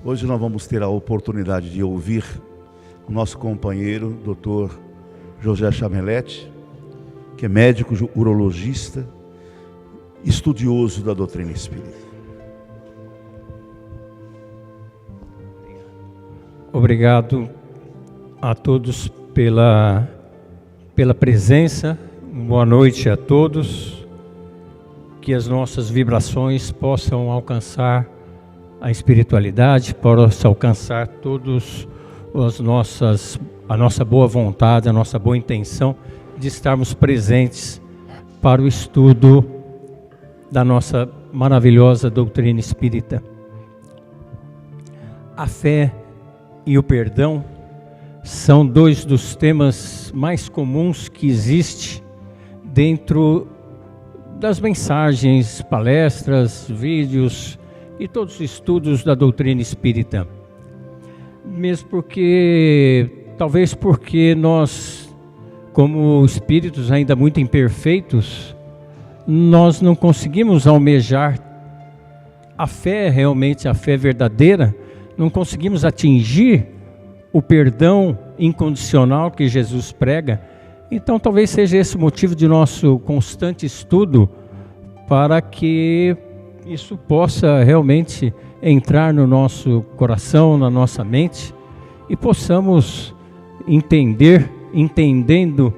Hoje nós vamos ter a oportunidade de ouvir o nosso companheiro, Dr. José Chameletti, que é médico urologista, estudioso da doutrina espírita. Obrigado a todos pela presença. Boa noite a todos. Que as nossas vibrações possam alcançar a espiritualidade, possa alcançar todos a nossa boa vontade, a nossa boa intenção de estarmos presentes para o estudo da nossa maravilhosa doutrina espírita. A fé e o perdão são dois dos temas mais comuns que existe dentro das mensagens, palestras, vídeos e todos os estudos da doutrina espírita. Mesmo talvez porque nós, como espíritos ainda muito imperfeitos, nós não conseguimos almejar a fé, realmente a fé verdadeira, não conseguimos atingir o perdão incondicional que Jesus prega. Então talvez seja esse o motivo de nosso constante estudo, para que isso possa realmente entrar no nosso coração, na nossa mente, e possamos entendendo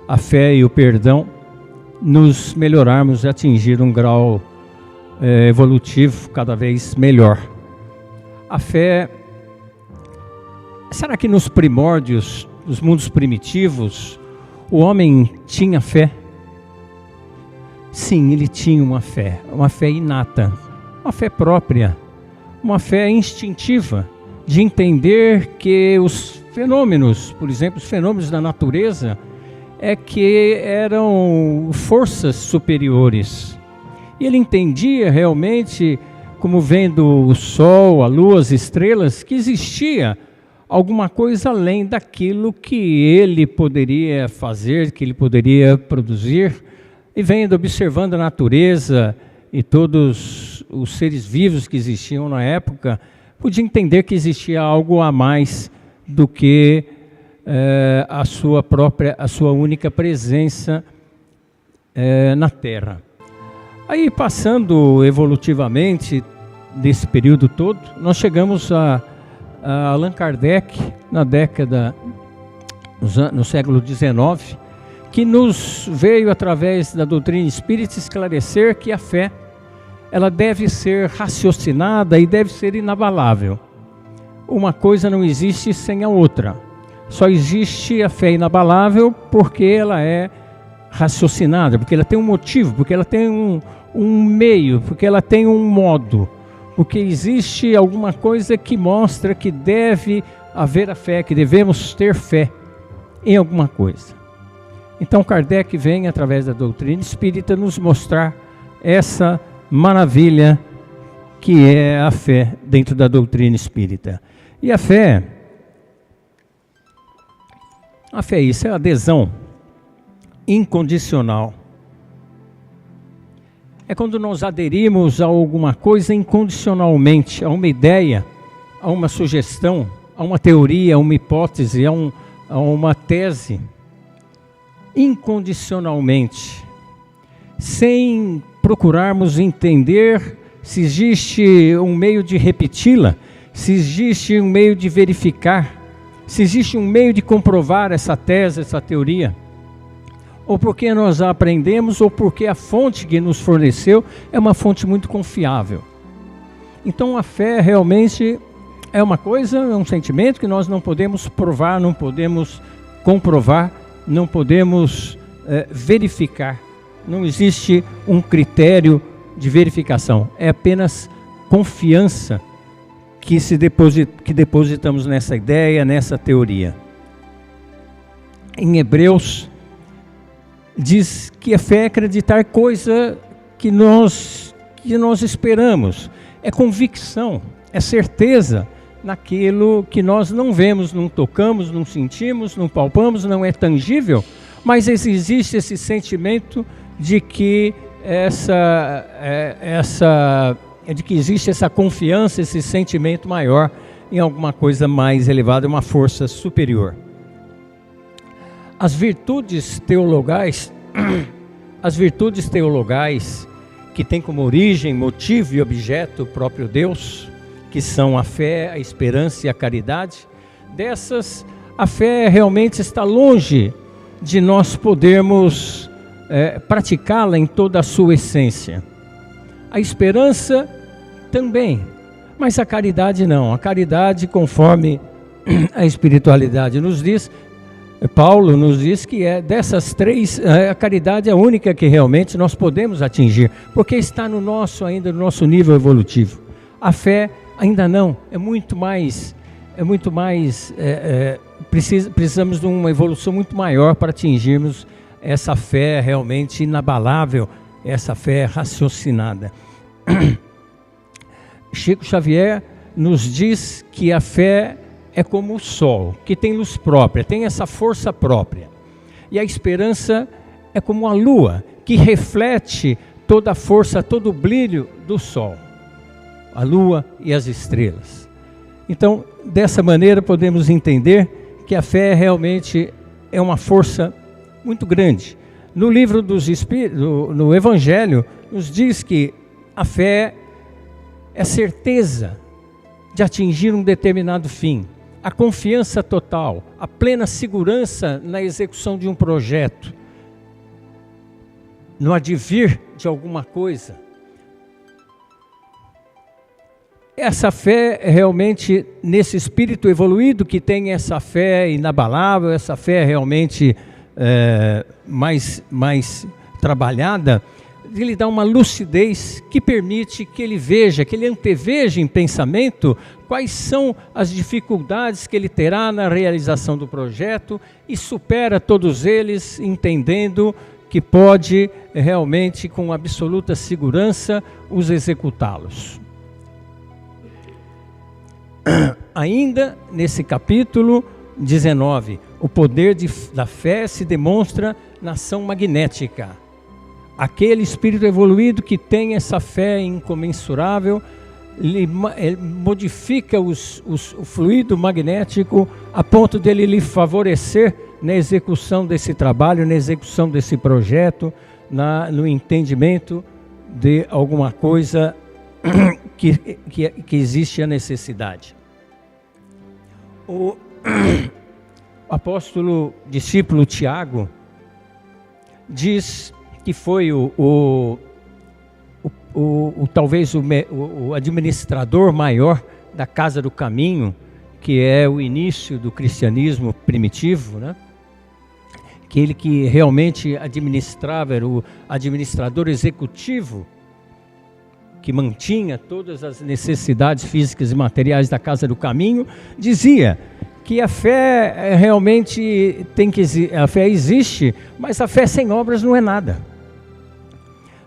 a fé e o perdão, nos melhorarmos e atingir um grau evolutivo cada vez melhor. A fé, será que nos primórdios, nos mundos primitivos, o homem tinha fé? Sim, ele tinha uma fé inata, uma fé própria, uma fé instintiva, de entender que os fenômenos, por exemplo, os fenômenos da natureza, que eram forças superiores. E ele entendia realmente, como vendo o sol, a lua, as estrelas, que existia alguma coisa além daquilo que ele poderia fazer, que ele poderia produzir, e vendo, observando a natureza e todos os seres vivos que existiam na época, podia entender que existia algo a mais do que a sua única presença na Terra. Aí, passando evolutivamente desse período todo, nós chegamos a Allan Kardec, no século XIX, que nos veio, através da doutrina espírita, esclarecer que a fé, ela deve ser raciocinada e deve ser inabalável. Uma coisa não existe sem a outra. Só existe a fé inabalável porque ela é raciocinada, porque ela tem um motivo, porque ela tem um meio, porque ela tem um modo, porque existe alguma coisa que mostra que deve haver a fé, que devemos ter fé em alguma coisa. Então Kardec vem, através da doutrina espírita, nos mostrar essa maravilha que é a fé dentro da doutrina espírita. E a fé é isso, é a adesão incondicional. É quando nós aderimos a alguma coisa incondicionalmente, a uma ideia, a uma sugestão, a uma teoria, a uma hipótese, a uma tese, incondicionalmente, sem procurarmos entender se existe um meio de repeti-la, se existe um meio de verificar, se existe um meio de comprovar essa tese, essa teoria, ou porque nós a aprendemos, ou porque a fonte que nos forneceu é uma fonte muito confiável. Então a fé realmente é uma coisa, é um sentimento que nós não podemos provar, não podemos comprovar, não podemos verificar. Não existe um critério de verificação. É apenas confiança que depositamos nessa ideia, nessa teoria. Em Hebreus, diz que a fé é acreditar coisa que nós esperamos. É convicção, é certeza naquilo que nós não vemos, não tocamos, não sentimos, não palpamos, não é tangível, mas existe esse sentimento de que é de que existe essa confiança, esse sentimento maior em alguma coisa mais elevada, uma força superior. As virtudes teologais que têm como origem, motivo e objeto o próprio Deus, que são a fé, a esperança e a caridade, dessas, a fé realmente está longe de nós podermos praticá-la em toda a sua essência. A esperança também, mas a caridade não. A caridade, conforme a espiritualidade nos diz, Paulo nos diz que dessas três, a caridade é a única que realmente nós podemos atingir, porque está ainda no nosso nível evolutivo. A fé ainda não, precisamos de uma evolução muito maior para atingirmos essa fé realmente inabalável, essa fé raciocinada. Chico Xavier nos diz que a fé é como o sol, que tem luz própria, tem essa força própria. E a esperança é como a lua, que reflete toda a força, todo o brilho do sol, a lua e as estrelas. Então, dessa maneira podemos entender que a fé realmente é uma força muito grande. No livro dos Espíritos, no Evangelho, nos diz que a fé é certeza de atingir um determinado fim, a confiança total, a plena segurança na execução de um projeto, no advir de alguma coisa. Essa fé realmente, nesse espírito evoluído que tem essa fé inabalável, essa fé realmente mais trabalhada, ele dá uma lucidez que permite que ele veja, que ele anteveja em pensamento quais são as dificuldades que ele terá na realização do projeto e supera todos eles, entendendo que pode realmente, com absoluta segurança, os executá-los. Ainda nesse capítulo 19, o poder da fé se demonstra na ação magnética. Aquele espírito evoluído que tem essa fé incomensurável, ele modifica o fluido magnético a ponto dele lhe favorecer na execução desse trabalho, na execução desse projeto, no entendimento de alguma coisa que existe a necessidade. O apóstolo discípulo Tiago diz que foi talvez o administrador maior da Casa do Caminho, que é o início do cristianismo primitivo, né? Aquele que realmente administrava, era o administrador executivo, que mantinha todas as necessidades físicas e materiais da Casa do Caminho, dizia que a fé realmente a fé existe, mas a fé sem obras não é nada.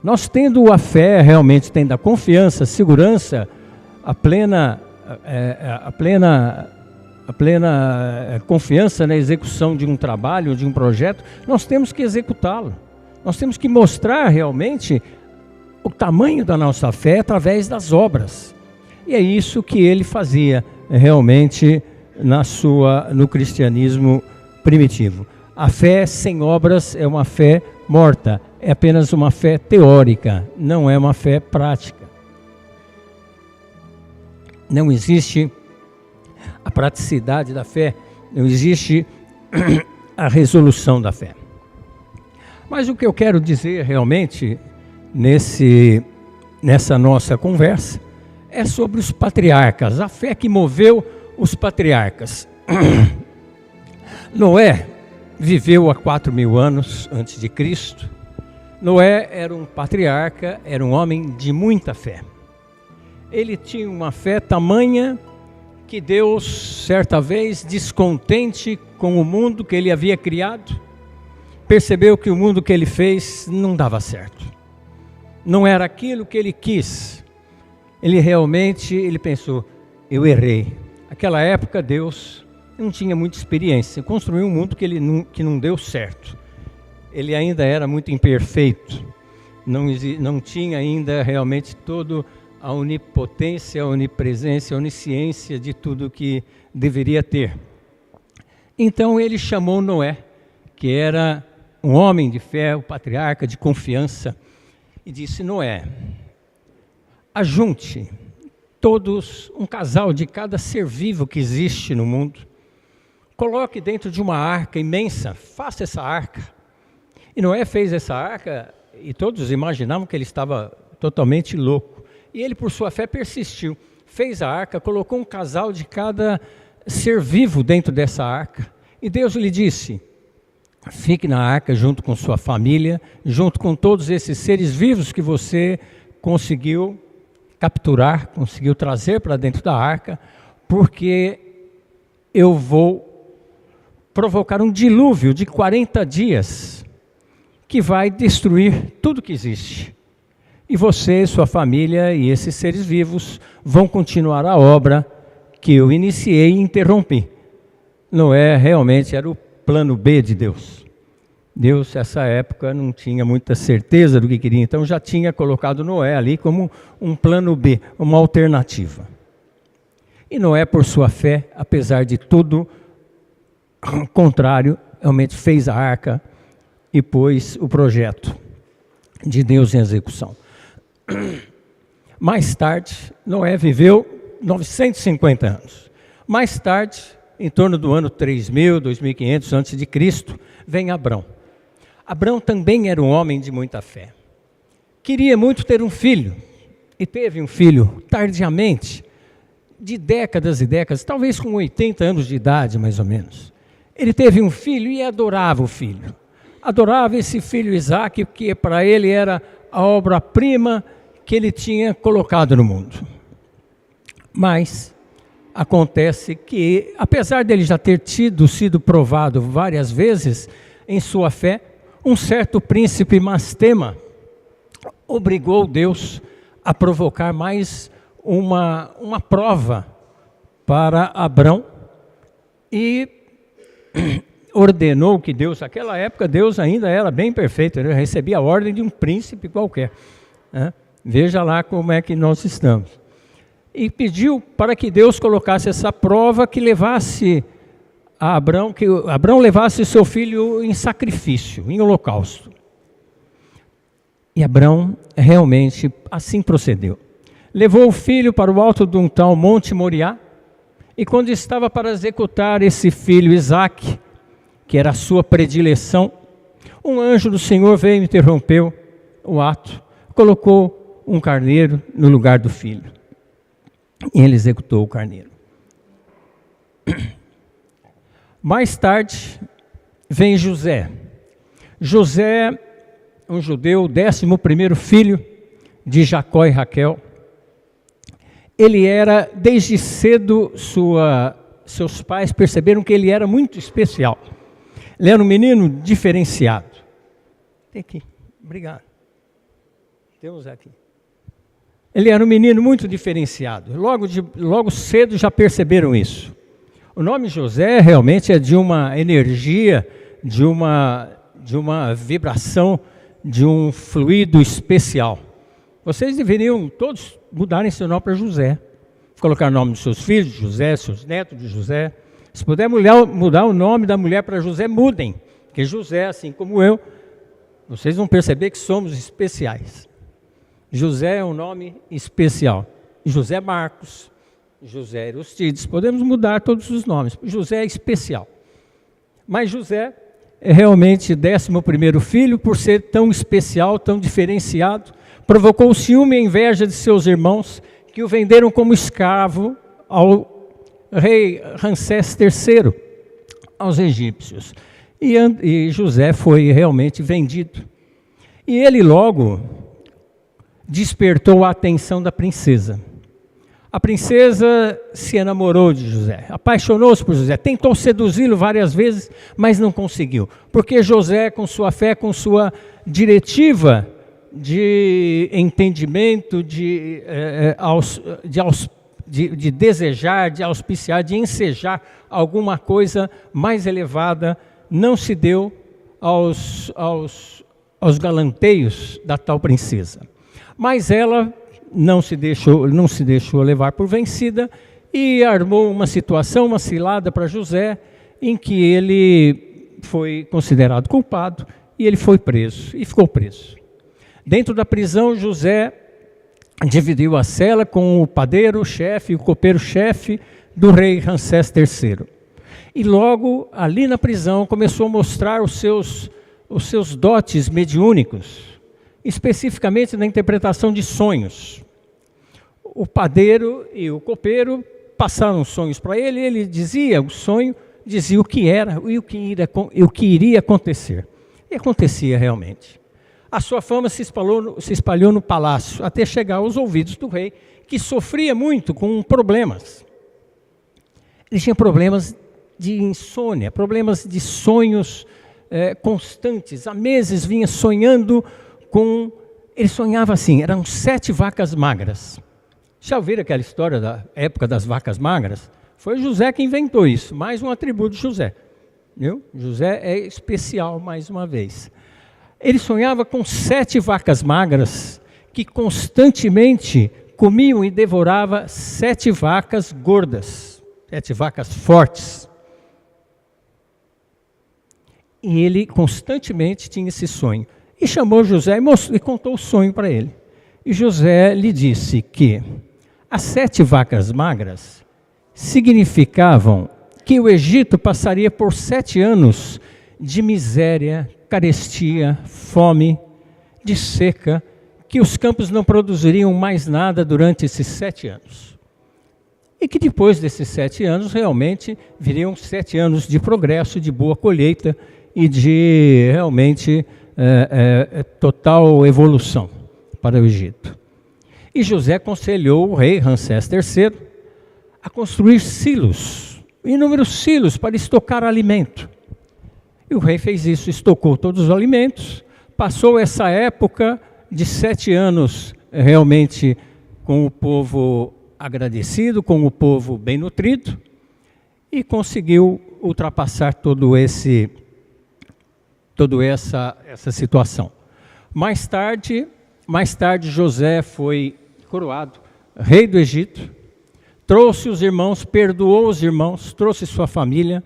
Nós tendo a fé, realmente tendo a confiança, a segurança, a plena confiança na execução de um trabalho, de um projeto, nós temos que executá-lo. Nós temos que mostrar realmente o tamanho da nossa fé através das obras. E é isso que ele fazia realmente no cristianismo primitivo. A fé sem obras é uma fé morta, é apenas uma fé teórica, não é uma fé prática. Não existe a praticidade da fé, não existe a resolução da fé. Mas o que eu quero dizer realmente nessa nossa conversa é sobre os patriarcas, a fé que moveu os patriarcas. Noé viveu há 4.000 anos antes de Cristo. Noé era um patriarca, era um homem de muita fé. Ele tinha uma fé tamanha que Deus, certa vez, descontente com o mundo que ele havia criado, percebeu que o mundo que ele fez não dava certo. Não era aquilo que ele quis. Ele pensou, eu errei. Naquela época Deus não tinha muita experiência, construiu um mundo que não deu certo. Ele ainda era muito imperfeito, não tinha ainda realmente toda a onipotência, a onipresença, a onisciência de tudo que deveria ter. Então ele chamou Noé, que era um homem de fé, o patriarca de confiança, e disse: Noé, ajunte todos, um casal de cada ser vivo que existe no mundo, coloque dentro de uma arca imensa, faça essa arca. E Noé fez essa arca, e todos imaginavam que ele estava totalmente louco. E ele, por sua fé, persistiu. Fez a arca, colocou um casal de cada ser vivo dentro dessa arca. E Deus lhe disse: fique na arca junto com sua família, junto com todos esses seres vivos que você conseguiu capturar, conseguiu trazer para dentro da arca, porque eu vou provocar um dilúvio de 40 dias que vai destruir tudo que existe. E você, sua família e esses seres vivos vão continuar a obra que eu iniciei e interrompi. Noé realmente era o plano B de Deus. Deus, nessa época, não tinha muita certeza do que queria, então já tinha colocado Noé ali como um plano B, uma alternativa. E Noé, por sua fé, apesar de tudo contrário, realmente fez a arca e pôs o projeto de Deus em execução. Mais tarde, Noé viveu 950 anos. Mais tarde, em torno do ano 3000, 2500 a.C., vem Abrão. Abrão também era um homem de muita fé. Queria muito ter um filho, e teve um filho tardiamente, de décadas e décadas, talvez com 80 anos de idade, mais ou menos. Ele teve um filho e adorava o filho. Adorava esse filho Isaque, que para ele era a obra-prima que ele tinha colocado no mundo. Mas acontece que, apesar dele já ter sido provado várias vezes em sua fé, um certo príncipe Mastema obrigou Deus a provocar mais uma prova para Abrão e ordenou que Deus, naquela época Deus ainda era bem perfeito, ele recebia a ordem de um príncipe qualquer, né? Veja lá como é que nós estamos. E pediu para que Deus colocasse essa prova que levasse a Abrão, que Abrão levasse seu filho em sacrifício, em holocausto. E Abrão realmente assim procedeu. Levou o filho para o alto de um tal Monte Moriá, e quando estava para executar esse filho Isaque, que era a sua predileção, um anjo do Senhor veio e interrompeu o ato, colocou um carneiro no lugar do filho. E ele executou o carneiro. Mais tarde, vem José. José, um judeu, 11º filho de Jacó e Raquel. Ele era, desde cedo, seus pais perceberam que ele era muito especial. Ele era um menino diferenciado. Tem aqui, obrigado. Temos aqui. Ele era um menino muito diferenciado. Logo cedo já perceberam isso. O nome José realmente é de uma energia, de uma vibração, de um fluido especial. Vocês deveriam todos mudarem seu nome para José. Colocar o nome dos seus filhos, de José, seus netos de José. Se puder mudar o nome da mulher para José, mudem. Porque José, assim como eu, vocês vão perceber que somos especiais. José é um nome especial. José Marcos, José Aristides, podemos mudar todos os nomes. José é especial. Mas José é realmente 11º filho, por ser tão especial, tão diferenciado, provocou o ciúme e a inveja de seus irmãos, que o venderam como escravo ao rei Ramsés III, aos egípcios. E José foi realmente vendido. E ele logo despertou a atenção da princesa. A princesa se enamorou de José, apaixonou-se por José, tentou seduzi-lo várias vezes, mas não conseguiu. Porque José, com sua fé, com sua diretiva de entendimento, de desejar, de auspiciar, de ensejar alguma coisa mais elevada, não se deu aos galanteios da tal princesa. Mas ela não se deixou levar por vencida e armou uma situação, uma cilada para José, em que ele foi considerado culpado e ele foi preso e ficou preso. Dentro da prisão, José dividiu a cela com o padeiro-chefe e o copeiro-chefe do rei Ramsés III. E logo, ali na prisão, começou a mostrar os seus dotes mediúnicos, especificamente na interpretação de sonhos. O padeiro e o copeiro passaram sonhos para ele, ele dizia o sonho, dizia o que era e o que iria acontecer. E acontecia realmente. A sua fama se espalhou no palácio, até chegar aos ouvidos do rei, que sofria muito com problemas. Ele tinha problemas de insônia, problemas de sonhos constantes. Há meses vinha sonhando com... Ele sonhava assim, eram 7 vacas magras. Já ouviram aquela história da época das vacas magras? Foi José que inventou isso, mais um atributo de José. Viu? José é especial, mais uma vez. Ele sonhava com 7 vacas magras que constantemente comiam e devoravam 7 vacas gordas, 7 vacas fortes. E ele constantemente tinha esse sonho. E chamou José e contou o sonho para ele. E José lhe disse que as 7 vacas magras significavam que o Egito passaria por 7 anos de miséria, carestia, fome, de seca, que os campos não produziriam mais nada durante esses 7 anos. E que depois desses 7 anos, realmente, viriam 7 anos de progresso, de boa colheita e de, realmente, total evolução para o Egito. E José aconselhou o rei Ramsés III a construir silos, inúmeros silos para estocar alimento. E o rei fez isso, estocou todos os alimentos, passou essa época de 7 anos realmente com o povo agradecido, com o povo bem nutrido, e conseguiu ultrapassar toda essa situação. Mais tarde José foi coroado rei do Egito, trouxe os irmãos, perdoou os irmãos, trouxe sua família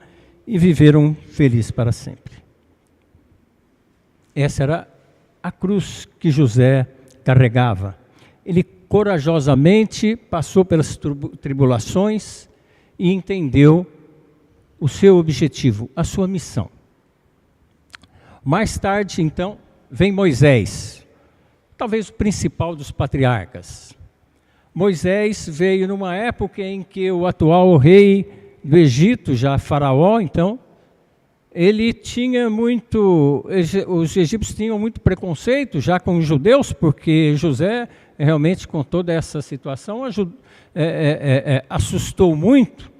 e viveram felizes para sempre. Essa era a cruz que José carregava. Ele corajosamente passou pelas tribulações e entendeu o seu objetivo, a sua missão. Mais tarde, então, vem Moisés, talvez o principal dos patriarcas. Moisés veio numa época em que o atual rei do Egito, já Faraó, então, ele tinha os egípcios tinham muito preconceito já com os judeus, porque José, realmente, com toda essa situação, assustou muito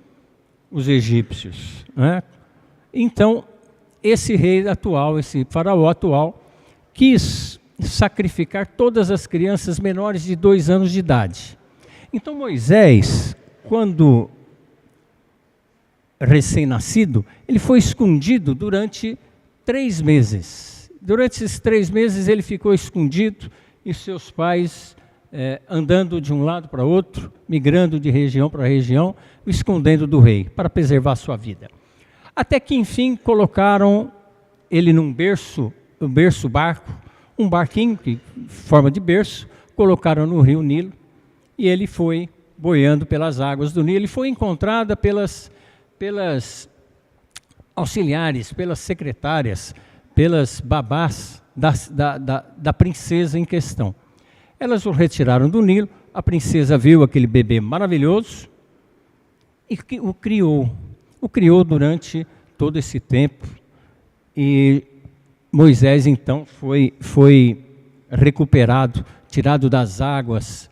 os egípcios, né? Então, esse rei atual, esse faraó atual, quis sacrificar todas as crianças menores de 2 anos de idade. Então Moisés, quando recém-nascido, ele foi escondido durante 3 meses. Durante esses 3 meses ele ficou escondido e seus pais andando de um lado para outro, migrando de região para região, escondendo do rei, para preservar sua vida. Até que, enfim, colocaram ele num barco, um barquinho, em forma de berço, colocaram no rio Nilo, e ele foi boiando pelas águas do Nilo, e foi encontrada pelas auxiliares, pelas secretárias, pelas babás da princesa em questão. Elas o retiraram do Nilo, a princesa viu aquele bebê maravilhoso e o criou durante todo esse tempo, e Moisés então foi recuperado, tirado das águas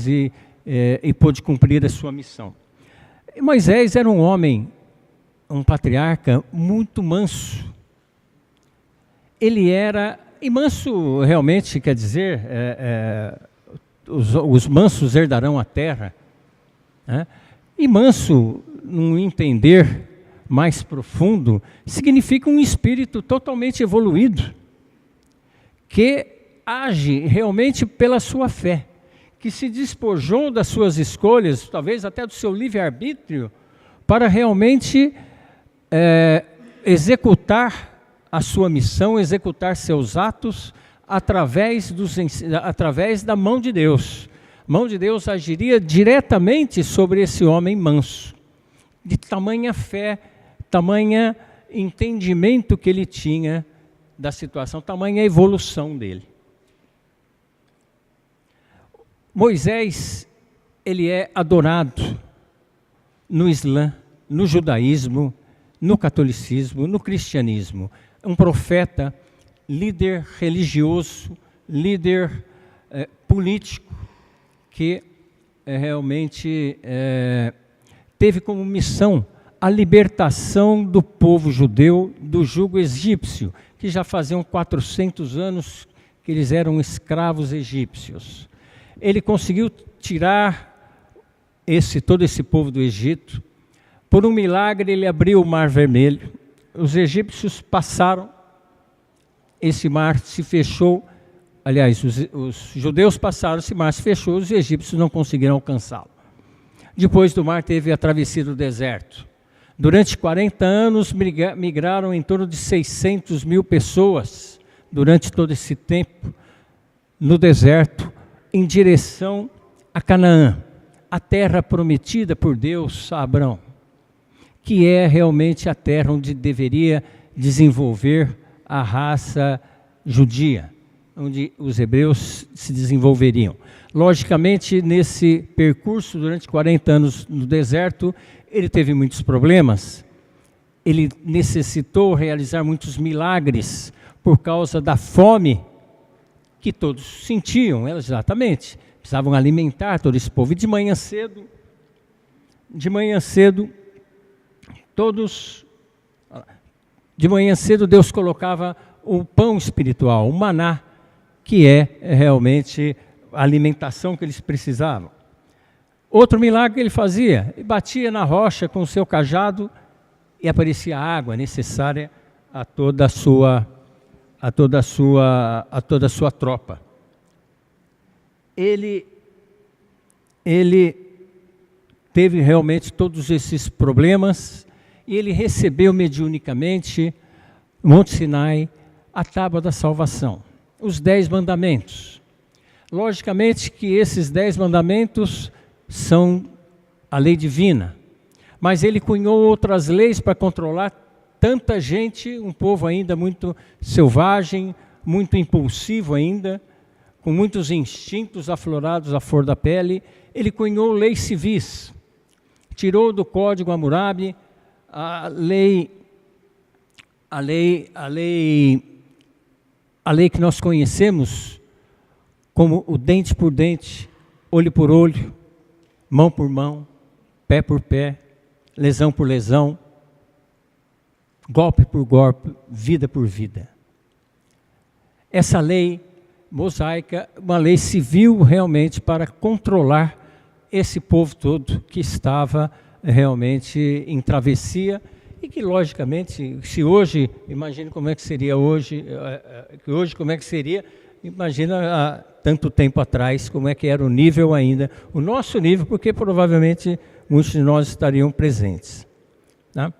e pôde cumprir a sua missão. E Moisés era um homem, um patriarca muito manso. Ele era, e manso realmente quer dizer, os mansos herdarão a terra, né? E manso, num entender mais profundo, significa um espírito totalmente evoluído, que age realmente pela sua fé, que se despojou das suas escolhas, talvez até do seu livre-arbítrio, para realmente executar a sua missão, executar seus atos através da mão de Deus. A mão de Deus agiria diretamente sobre esse homem manso, de tamanha fé, tamanha entendimento que ele tinha da situação, tamanha evolução dele. Moisés, ele é adorado no Islã, no judaísmo, no catolicismo, no cristianismo. Um profeta, líder religioso, líder político, que realmente teve como missão a libertação do povo judeu do jugo egípcio, que já faziam 400 anos que eles eram escravos egípcios. Ele conseguiu tirar todo esse povo do Egito. Por um milagre, ele abriu o Mar Vermelho. Os egípcios passaram, esse mar se fechou. Aliás, os judeus passaram, esse mar se fechou, os egípcios não conseguiram alcançá-lo. Depois do mar, teve a travessia do deserto. Durante 40 anos, migraram em torno de 600 mil pessoas, durante todo esse tempo, no deserto, em direção a Canaã, a terra prometida por Deus a Abrão, que é realmente a terra onde deveria desenvolver a raça judia, onde os hebreus se desenvolveriam. Logicamente, nesse percurso, durante 40 anos no deserto, ele teve muitos problemas, ele necessitou realizar muitos milagres por causa da fome que todos sentiam, exatamente. Precisavam alimentar todo esse povo. E de manhã cedo, Deus colocava o pão espiritual, o maná, que é realmente a alimentação que eles precisavam. Outro milagre que ele fazia, ele batia na rocha com o seu cajado e aparecia a água necessária a toda a sua tropa. Ele teve realmente todos esses problemas e ele recebeu mediunicamente, Monte Sinai, a tábua da salvação, os 10 mandamentos. Logicamente que esses 10 mandamentos são a lei divina, mas ele cunhou outras leis para controlar tanta gente, um povo ainda muito selvagem, muito impulsivo ainda, com muitos instintos aflorados à flor da pele. Ele cunhou leis civis, tirou do Código Hammurabi a lei que nós conhecemos como o dente por dente, olho por olho, mão por mão, pé por pé, lesão por lesão, golpe por golpe, vida por vida. Essa lei mosaica, uma lei civil realmente para controlar esse povo todo que estava realmente em travessia e que logicamente, se hoje, imagine como é que seria hoje, como é que seria, imagina há tanto tempo atrás, como é que era o nível ainda, o nosso nível, porque provavelmente muitos de nós estariam presentes. Tá?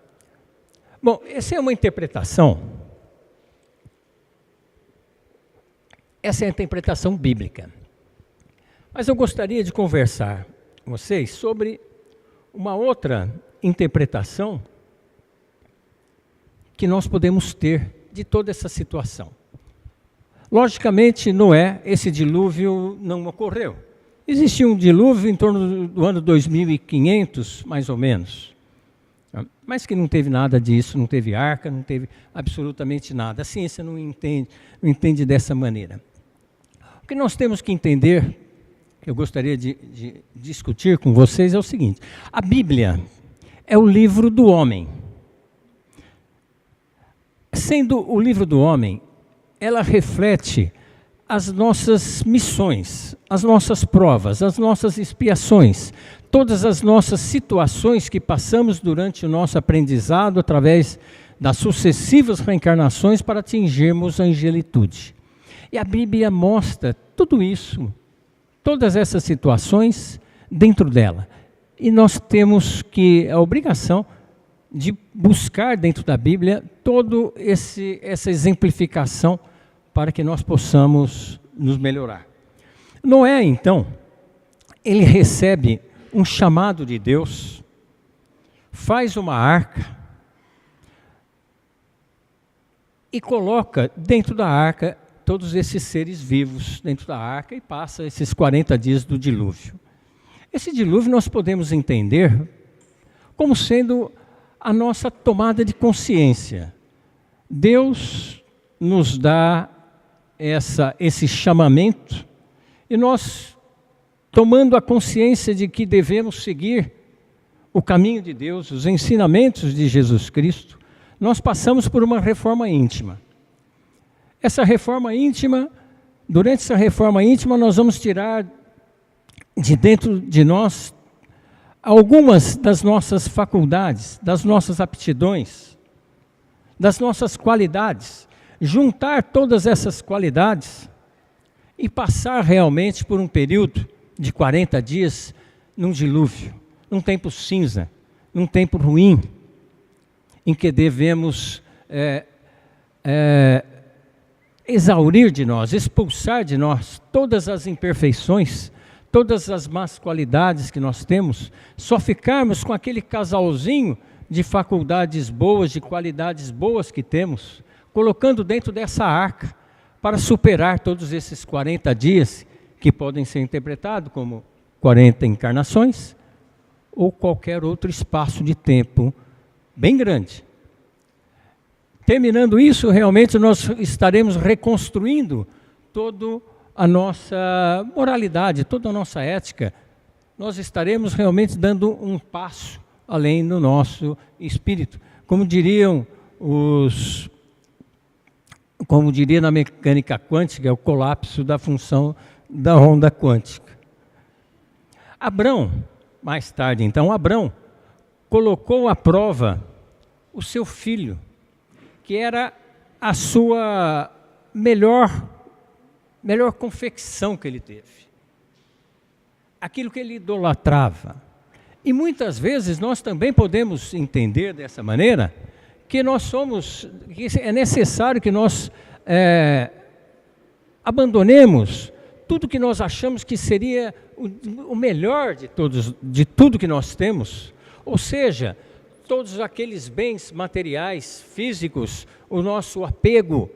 Bom, essa é uma interpretação, essa é a interpretação bíblica. Mas eu gostaria de conversar com vocês sobre uma outra interpretação que nós podemos ter de toda essa situação. Logicamente, Noé, esse dilúvio não ocorreu. Existia um dilúvio em torno do ano 2500, mais ou menos. Mas que não teve nada disso, não teve arca, não teve absolutamente nada. A ciência não entende dessa maneira. O que nós temos que entender, que eu gostaria de discutir com vocês, é o seguinte: a Bíblia é o livro do homem. Sendo o livro do homem, ela reflete as nossas missões, as nossas provas, as nossas expiações, todas as nossas situações que passamos durante o nosso aprendizado através das sucessivas reencarnações para atingirmos a angelitude. E a Bíblia mostra tudo isso, todas essas situações dentro dela. E nós temos a obrigação de buscar dentro da Bíblia toda essa exemplificação para que nós possamos nos melhorar. Noé, então, ele recebe um chamado de Deus, faz uma arca e coloca dentro da arca todos esses seres vivos dentro da arca e passa esses 40 dias do dilúvio. Esse dilúvio nós podemos entender como sendo a nossa tomada de consciência. Deus nos dá esse chamamento e nós, tomando a consciência de que devemos seguir o caminho de Deus, os ensinamentos de Jesus Cristo, nós passamos por uma reforma íntima. Essa reforma íntima, durante essa reforma íntima, nós vamos tirar de dentro de nós algumas das nossas faculdades, das nossas aptidões, das nossas qualidades, juntar todas essas qualidades e passar realmente por um período de 40 dias num dilúvio, num tempo cinza, num tempo ruim, em que devemos exaurir de nós, expulsar de nós todas as imperfeições, todas as más qualidades que nós temos, só ficarmos com aquele casalzinho de faculdades boas, de qualidades boas que temos, colocando dentro dessa arca, para superar todos esses 40 dias, que podem ser interpretados como 40 encarnações, ou qualquer outro espaço de tempo bem grande. Terminando isso, realmente nós estaremos reconstruindo toda a nossa moralidade, toda a nossa ética. Nós estaremos realmente dando um passo além no nosso espírito. Como diria na mecânica quântica, é o colapso da função da onda quântica. Abrão, mais tarde então, Abrão colocou à prova o seu filho, que era a sua melhor confecção que ele teve. Aquilo que ele idolatrava. E muitas vezes nós também podemos entender dessa maneira que é necessário que nós abandonemos tudo que nós achamos que seria o melhor de tudo que nós temos, ou seja, todos aqueles bens materiais, físicos, o nosso apego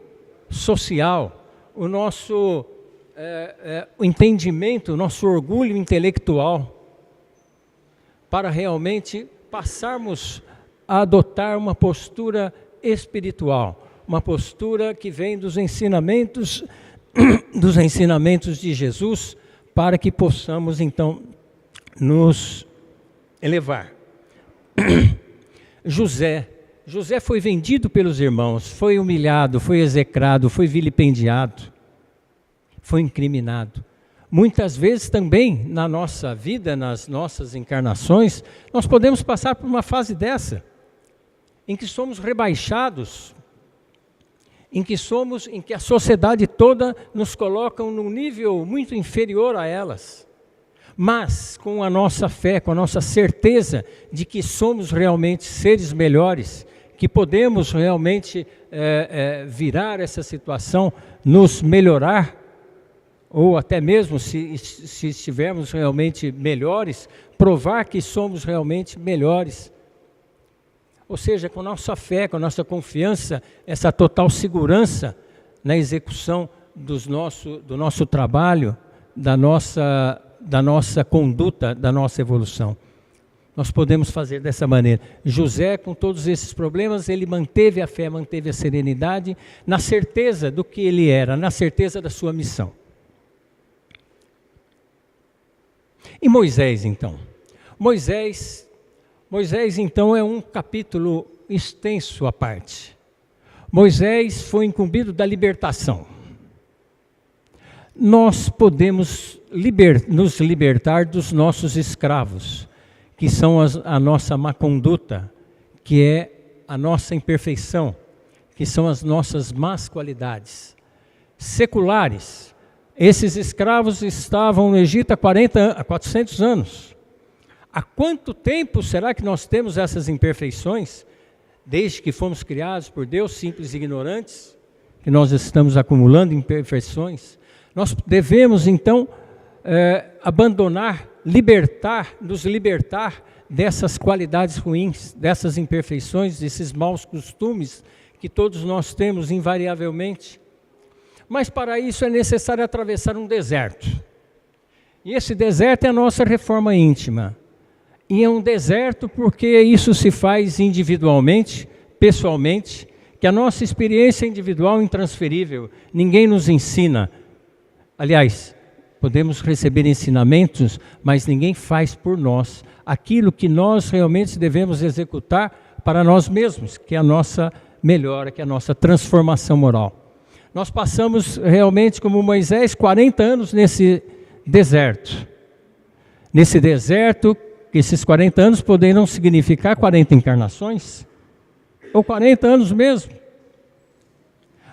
social, o nosso o entendimento, o nosso orgulho intelectual, para realmente passarmos a adotar uma postura espiritual, uma postura que vem dos ensinamentos de Jesus, para que possamos então nos elevar. José foi vendido pelos irmãos, foi humilhado, foi execrado, foi vilipendiado, foi incriminado. Muitas vezes também na nossa vida, nas nossas encarnações, nós podemos passar por uma fase dessa, em que somos rebaixados, em que a sociedade toda nos coloca num nível muito inferior a elas. Mas com a nossa fé, com a nossa certeza de que somos realmente seres melhores, que podemos realmente virar essa situação, nos melhorar, ou até mesmo se estivermos realmente melhores, provar que somos realmente melhores. Ou seja, com a nossa fé, com a nossa confiança, essa total segurança na execução do nosso trabalho, da nossa conduta, da nossa evolução. Nós podemos fazer dessa maneira. José, com todos esses problemas, ele manteve a fé, manteve a serenidade, na certeza do que ele era, na certeza da sua missão. E Moisés, então? Moisés, então, é um capítulo extenso à parte. Moisés foi incumbido da libertação. Nós podemos nos libertar dos nossos escravos, que são a nossa má conduta, que é a nossa imperfeição, que são as nossas más qualidades. seculares. Esses escravos estavam no Egito há 400 anos. Há quanto tempo será que nós temos essas imperfeições? Desde que fomos criados por Deus, simples e ignorantes, que nós estamos acumulando imperfeições. Nós devemos, então, abandonar, nos libertar dessas qualidades ruins, dessas imperfeições, desses maus costumes que todos nós temos invariavelmente. Mas para isso é necessário atravessar um deserto. E esse deserto é a nossa reforma íntima. E é um deserto porque isso se faz individualmente, pessoalmente, que a nossa experiência individual é intransferível. Ninguém nos ensina. Aliás, podemos receber ensinamentos, mas ninguém faz por nós aquilo que nós realmente devemos executar para nós mesmos, que é a nossa melhora, que é a nossa transformação moral. Nós passamos realmente, como Moisés, 40 anos nesse deserto. Nesse deserto, que esses 40 anos poderão significar 40 encarnações, ou 40 anos mesmo.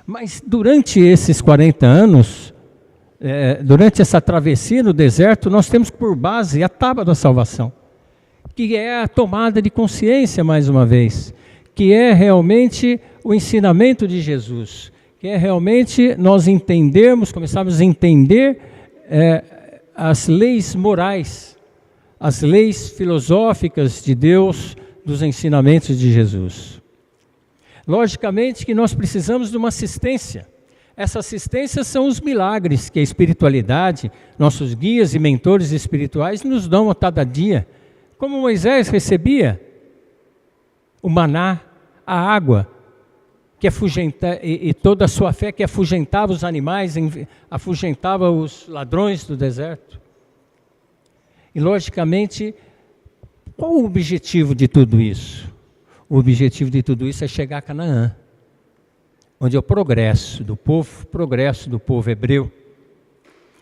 Mas durante esses 40 anos, durante essa travessia no deserto, nós temos por base a tábua da salvação, que é a tomada de consciência, mais uma vez, que é realmente o ensinamento de Jesus, que é realmente nós começarmos a entender as leis morais, as leis filosóficas de Deus, dos ensinamentos de Jesus. Logicamente que nós precisamos de uma assistência. Essa assistência são os milagres que a espiritualidade, nossos guias e mentores espirituais nos dão a cada dia. Como Moisés recebia o maná, a água, e toda a sua fé que afugentava os animais, afugentava os ladrões do deserto. E logicamente, qual o objetivo de tudo isso? O objetivo de tudo isso é chegar a Canaã, onde é o progresso do povo hebreu,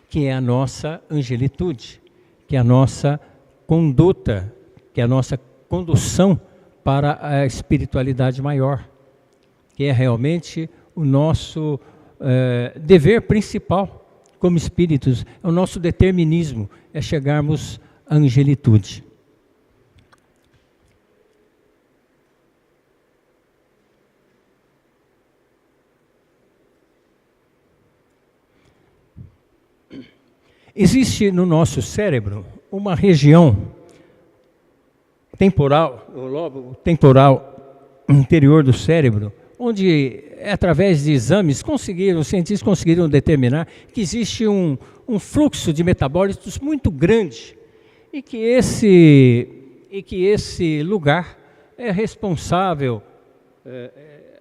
que é a nossa angelitude, que é a nossa conduta, que é a nossa condução para a espiritualidade maior, que é realmente o nosso dever principal como espíritos, é o nosso determinismo, é chegarmos à angelitude. Existe no nosso cérebro uma região temporal, o lobo temporal interior do cérebro, onde, através de exames, os cientistas conseguiram determinar que existe um fluxo de metabólitos muito grande e que esse lugar é responsável,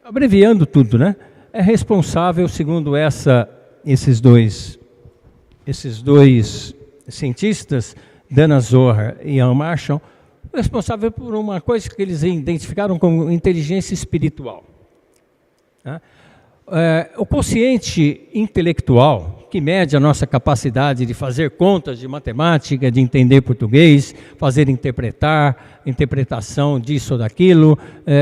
abreviando tudo, né? É responsável, segundo esses dois cientistas, Dana Zohar e Ian Marshall, responsável por uma coisa que eles identificaram como inteligência espiritual. O quociente intelectual, que mede a nossa capacidade de fazer contas de matemática, de entender português, fazer interpretação disso ou daquilo,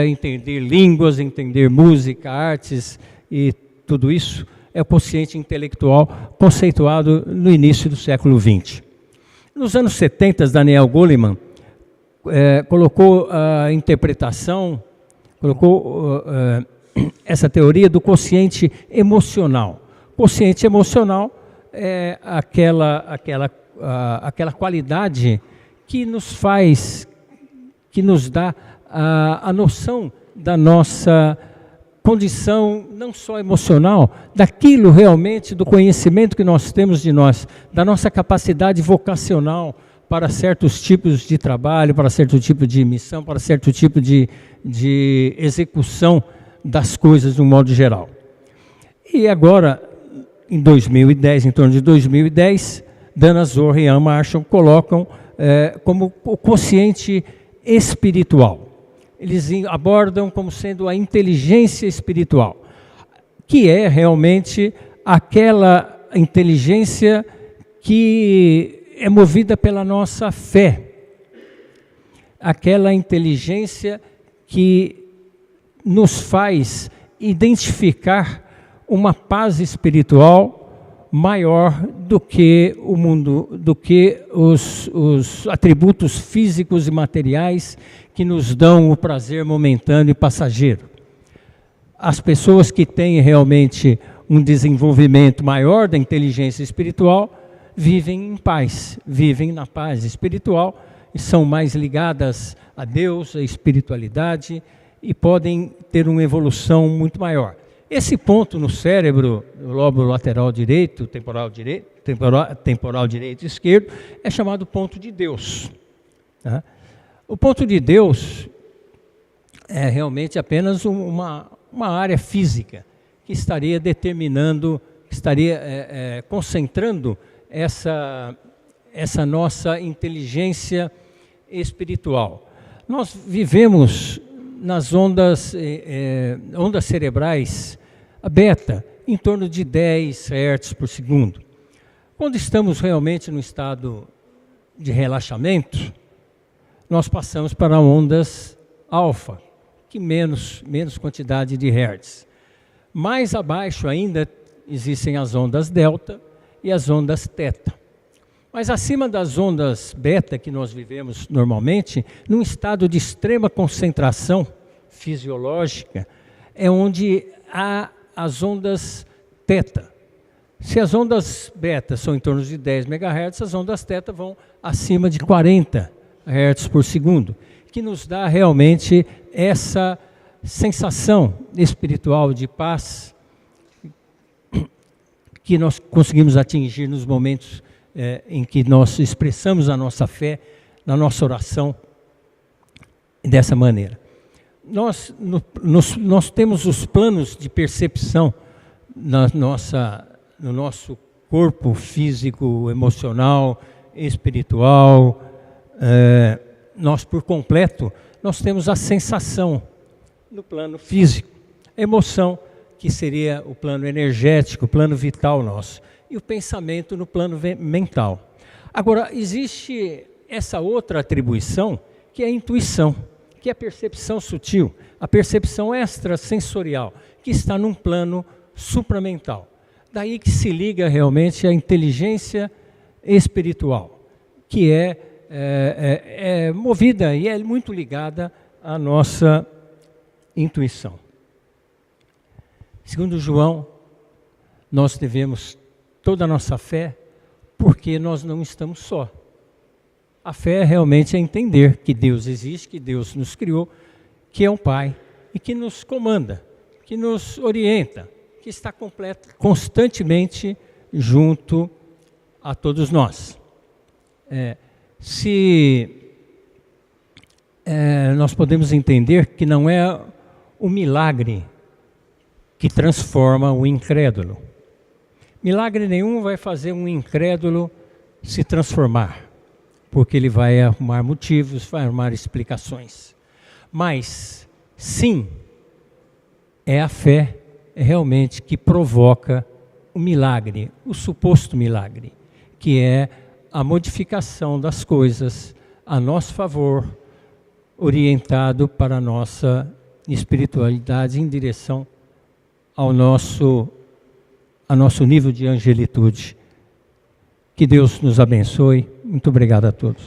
entender línguas, entender música, artes e tudo isso, é o quociente intelectual conceituado no início do século XX. Nos anos 70, Daniel Goleman colocou a interpretação, essa teoria do quociente emocional. Quociente emocional é aquela qualidade que nos dá a noção da nossa condição, não só emocional, daquilo realmente, do conhecimento que nós temos de nós, da nossa capacidade vocacional para certos tipos de trabalho, para certo tipo de missão, para certo tipo de execução das coisas de um modo geral. E agora, em torno de 2010, Dana Zohar e Ian Marshall colocam como o quociente espiritual. Eles abordam como sendo a inteligência espiritual, que é realmente aquela inteligência que é movida pela nossa fé, aquela inteligência que nos faz identificar uma paz espiritual maior do que o mundo, do que os atributos físicos e materiais que nos dão o prazer momentâneo e passageiro. As pessoas que têm realmente um desenvolvimento maior da inteligência espiritual vivem em paz, vivem na paz espiritual e são mais ligadas a Deus, à espiritualidade e podem ter uma evolução muito maior. Esse ponto no cérebro, no lóbulo lateral direito, temporal direito e esquerdo, é chamado ponto de Deus. Tá? O ponto de Deus é realmente apenas uma área física que estaria determinando, estaria concentrando essa nossa inteligência espiritual. Nós vivemos nas ondas cerebrais, a beta, em torno de 10 Hz por segundo. Quando estamos realmente no estado de relaxamento, nós passamos para ondas alfa, que menos quantidade de Hertz. Mais abaixo ainda existem as ondas delta e as ondas teta. Mas acima das ondas beta que nós vivemos normalmente, num estado de extrema concentração fisiológica, é onde há as ondas teta. Se as ondas beta são em torno de 10 MHz, as ondas teta vão acima de 40 Hz por segundo, que nos dá realmente essa sensação espiritual de paz que nós conseguimos atingir nos momentos em que nós expressamos a nossa fé, na nossa oração, dessa maneira. Nós temos os planos de percepção no nosso corpo físico, emocional, espiritual. Nós, por completo, nós temos a sensação no plano físico, a emoção, que seria o plano energético, o plano vital nosso, e o pensamento no plano mental. Agora, existe essa outra atribuição, que é a intuição, que é a percepção sutil, a percepção extrasensorial, que está num plano supramental. Daí que se liga realmente a inteligência espiritual, que é movida e é muito ligada à nossa intuição. Segundo João, nós devemos toda a nossa fé, porque nós não estamos só. A fé realmente é entender que Deus existe, que Deus nos criou, que é um Pai e que nos comanda, que nos orienta, que está constantemente junto a todos nós. Nós podemos entender que não é o milagre que transforma o incrédulo. Milagre nenhum vai fazer um incrédulo se transformar, porque ele vai arrumar motivos, vai arrumar explicações. Mas, sim, é a fé realmente que provoca o milagre, o suposto milagre, que é a modificação das coisas a nosso favor, orientado para a nossa espiritualidade em direção ao nosso nível de angelitude. Que Deus nos abençoe. Muito obrigado a todos.